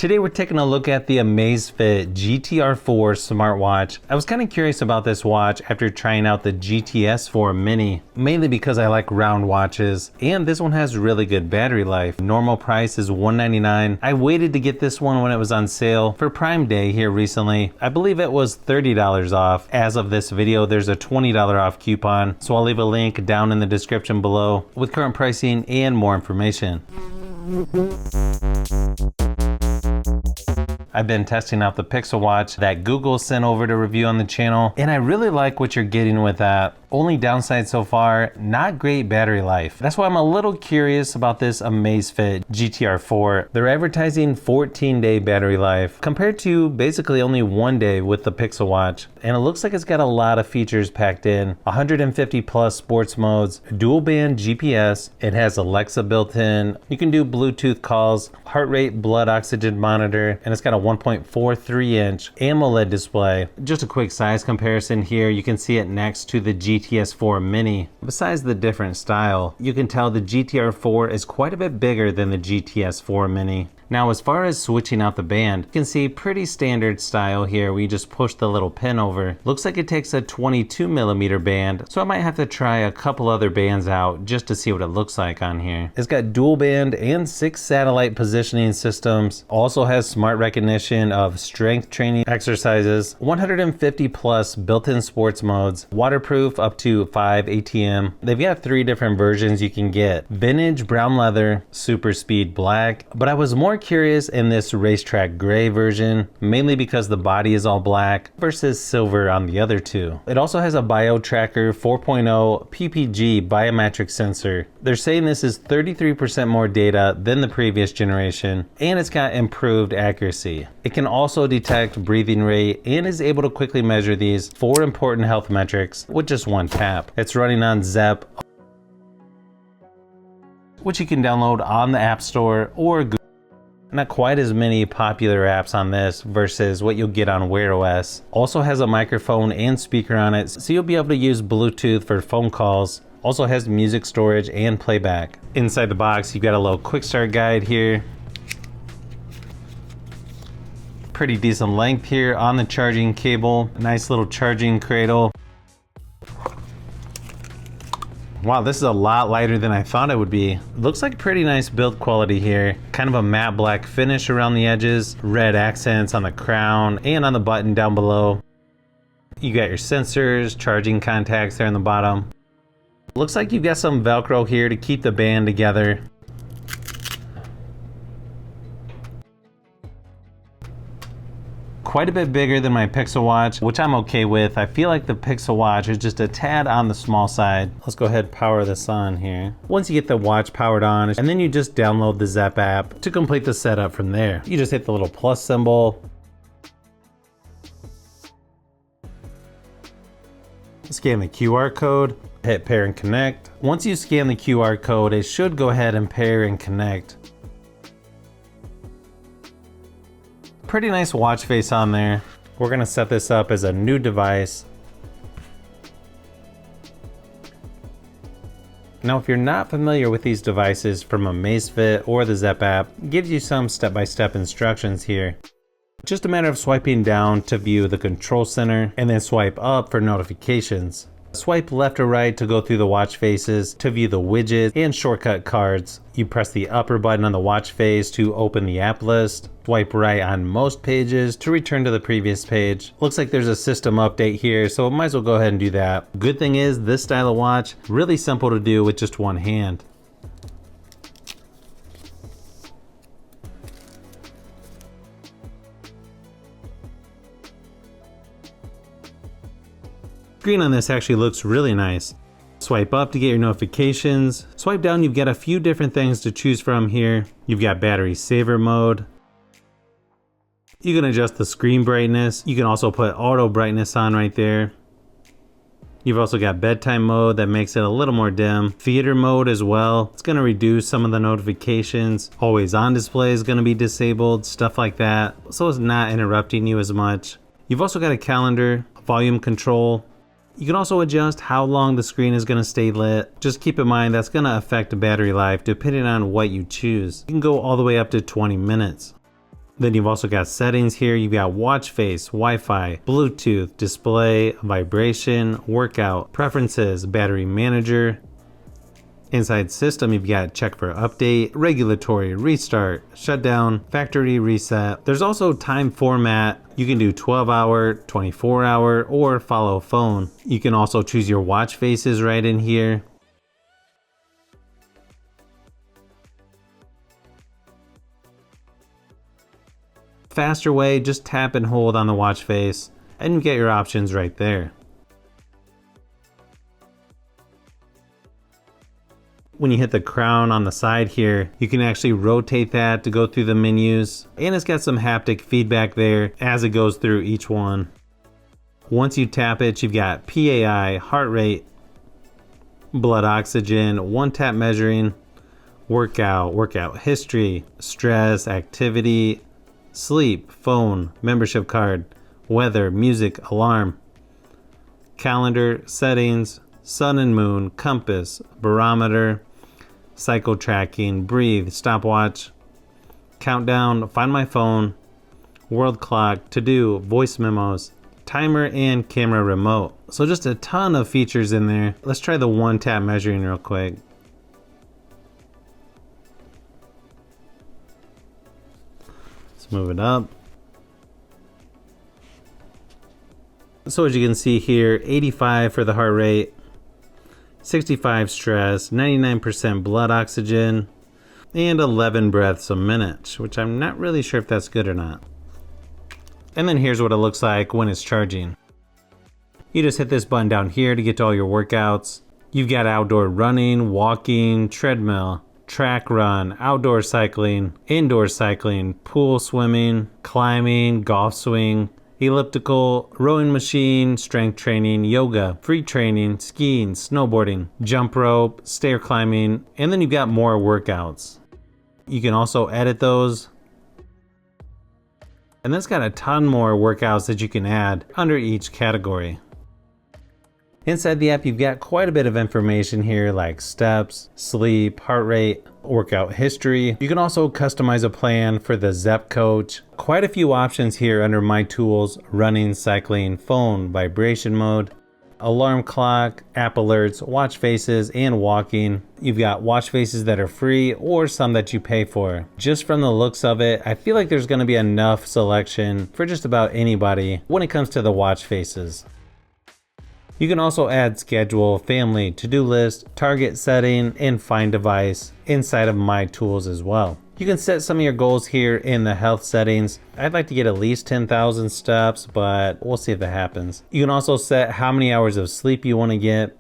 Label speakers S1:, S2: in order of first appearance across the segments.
S1: Today we're taking a look at the Amazfit GTR 4 smartwatch. I was kind of curious about this watch after trying out the GTS 4 Mini, mainly because I like round watches, and this one has really good battery life. Normal price is $199. I waited to get this one when it was on sale for Prime Day here recently. I believe it was $30 off. As of this video, there's a $20 off coupon, so I'll leave a link down in the description below with current pricing and more information. I've been testing out the Pixel Watch that Google sent over to review on the channel, and I really like what you're getting with that. Only downside so far, not great battery life. That's why I'm a little curious about this Amazfit GTR 4. They're advertising 14-day battery life compared to basically only 1 day with the Pixel Watch. And it looks like it's got a lot of features packed in. 150 plus sports modes, dual band GPS, it has Alexa built in, you can do Bluetooth calls, heart rate, blood oxygen monitor, and it's got a 1.43 inch AMOLED display. Just a quick size comparison here, you can see it next to the GTS 4 Mini. Besides the different style, you can tell the GTR 4 is quite a bit bigger than the GTS 4 Mini. Now, as far as switching out the band, you can see pretty standard style here where you just push the little pin over. Looks like it takes a 22mm band, so I might have to try a couple other bands out just to see what it looks like on here. It's got dual band and 6 satellite positioning systems. Also has smart recognition of strength training exercises, 150 plus built-in sports modes, waterproof up to 5 ATM. They've got 3 different versions you can get: vintage brown leather, super speed black, but I was more curious in this Racetrack gray version, mainly because the body is all black versus silver on the other two. It also has a BioTracker 4.0 PPG biometric sensor. They're saying this is 33% more data than the previous generation, and it's got improved accuracy. It can also detect breathing rate and is able to quickly measure these 4 important health metrics with just 1 tap. It's running on Zepp, which you can download on the App Store or Google. Not quite as many popular apps on this versus what you'll get on Wear OS. Also has a microphone and speaker on it, so you'll be able to use Bluetooth for phone calls. Also has music storage and playback. Inside the box, you've got a little quick start guide here. Pretty decent length here on the charging cable. Nice little charging cradle. Wow, this is a lot lighter than I thought it would be. Looks like pretty nice build quality here. Kind of a matte black finish around the edges, red accents on the crown and on the button down below. You got your sensors, charging contacts there on the bottom. Looks like you've got some Velcro here to keep the band together. Quite a bit bigger than my Pixel Watch, which I'm okay with. I feel like the Pixel Watch is just a tad on the small side. Let's go ahead and power this on here. Once you get the watch powered on, and then you just download the Zepp app to complete the setup from there. You just hit the little plus symbol. Scan the QR code, hit pair and connect. Once you scan the QR code, it should go ahead and pair and connect. Pretty nice watch face on there. We're gonna set this up as a new device. Now, if you're not familiar with these devices from Amazfit or the Zepp app, it gives you some step-by-step instructions here. Just a matter of swiping down to view the control center and then swipe up for notifications. Swipe left or right to go through the watch faces to view the widgets and shortcut cards. You press the upper button on the watch face to open the app list. Swipe right on most pages to return to the previous page. Looks like there's a system update here, so might as well go ahead and do that. Good thing is this style of watch, really simple to do with just one hand. Screen on this actually looks really nice. Swipe up to get your notifications. Swipe down, you've got a few different things to choose from here. You've got battery saver mode. You can adjust the screen brightness. You can also put auto brightness on right there. You've also got bedtime mode that makes it a little more dim. Theater mode as well. It's going to reduce some of the notifications. Always on display is going to be disabled, stuff like that. So it's not interrupting you as much. You've also got a calendar, volume control. You can also adjust how long the screen is going to stay lit. Just keep in mind that's going to affect battery life depending on what you choose. You can go all the way up to 20 minutes. Then you've also got settings here. You've got watch face, Wi-Fi, Bluetooth, display, vibration, workout, preferences, battery manager. Inside system, you've got check for update, regulatory, restart, shutdown, factory reset. There's also time format. You can do 12-hour, 24-hour, or follow phone. You can also choose your watch faces right in here. Faster way, just tap and hold on the watch face, and you get your options right there. When you hit the crown on the side here, you can actually rotate that to go through the menus, and it's got some haptic feedback there as it goes through each one. Once you tap it, you've got PAI, heart rate, blood oxygen, one tap measuring, workout history, stress, activity, sleep, phone, membership card, weather, music, alarm, calendar, settings, sun and moon, compass, barometer, cycle tracking, breathe, stopwatch, countdown, find my phone, world clock, to do, voice memos, timer, and camera remote. So just a ton of features in there. Let's try the one tap measuring real quick. Let's move it up. So as you can see here, 85 for the heart rate, 65 stress, 99% blood oxygen, and 11 breaths a minute, which I'm not really sure if that's good or not. And then here's what it looks like when it's charging. You just hit this button down here to get to all your workouts. You've got outdoor running, walking, treadmill, track run, outdoor cycling, indoor cycling, pool swimming, climbing, golf swing, elliptical, rowing machine, strength training, yoga, free training, skiing, snowboarding, jump rope, stair climbing, and then you've got more workouts. You can also edit those. And that's got a ton more workouts that you can add under each category. Inside the app, you've got quite a bit of information here like steps, sleep, heart rate, workout history. You can also customize a plan for the Zepp coach. Quite a few options here under My Tools, running, cycling, phone, vibration mode, alarm clock, app alerts, watch faces, and walking. You've got watch faces that are free or some that you pay for. Just from the looks of it, I feel like there's going to be enough selection for just about anybody when it comes to the watch faces. You can also add schedule, family, to-do list, target setting, and find device inside of My Tools as well. You can set some of your goals here in the health settings. I'd like to get at least 10,000 steps, but we'll see if that happens. You can also set how many hours of sleep you want to get.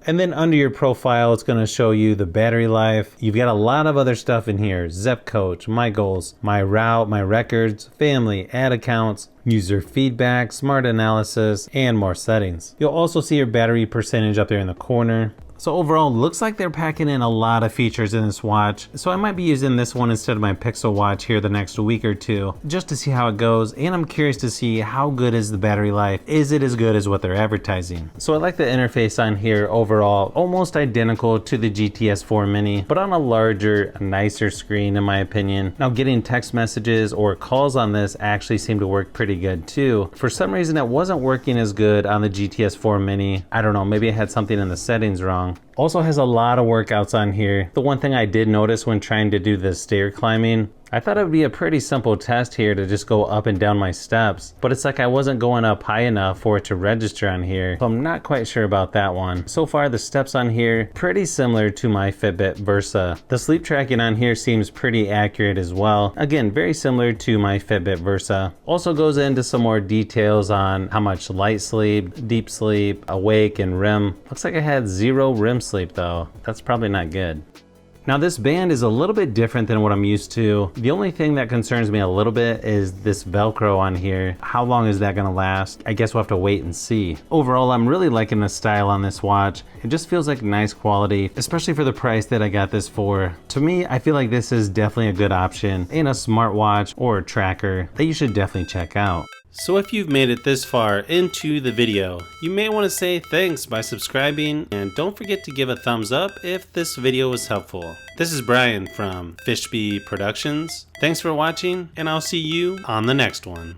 S1: And then under your profile, it's going to show you the battery life. You've got a lot of other stuff in here. Zepp Coach, My Goals, My Route, My Records, Family, Ad Accounts, User Feedback, Smart Analysis, and more settings. You'll also see your battery percentage up there in the corner. So overall, looks like they're packing in a lot of features in this watch. So I might be using this one instead of my Pixel watch here the next week or two, just to see how it goes. And I'm curious to see how good is the battery life. Is it as good as what they're advertising? So I like the interface on here overall, almost identical to the GTS 4 Mini, but on a larger, nicer screen in my opinion. Now getting text messages or calls on this actually seem to work pretty good too. For some reason it wasn't working as good on the GTS 4 Mini. I don't know, maybe I had something in the settings wrong. Also has a lot of workouts on here. The one thing I did notice when trying to do the stair climbing, I thought it would be a pretty simple test here to just go up and down my steps, but it's like I wasn't going up high enough for it to register on here, so I'm not quite sure about that one. So far the steps on here, pretty similar to my Fitbit Versa. The sleep tracking on here seems pretty accurate as well. Again, very similar to my Fitbit Versa. Also goes into some more details on how much light sleep, deep sleep, awake, and REM. Looks like I had 0 REM sleep though. That's probably not good. Now this band is a little bit different than what I'm used to. The only thing that concerns me a little bit is this Velcro on here. How long is that gonna last? I guess we'll have to wait and see. Overall, I'm really liking the style on this watch. It just feels like nice quality, especially for the price that I got this for. To me, I feel like this is definitely a good option in a smartwatch or a tracker that you should definitely check out. So if you've made it this far into the video, you may want to say thanks by subscribing, and don't forget to give a thumbs up if this video was helpful. This is Brian from Fishbee Productions. Thanks for watching, and I'll see you on the next one.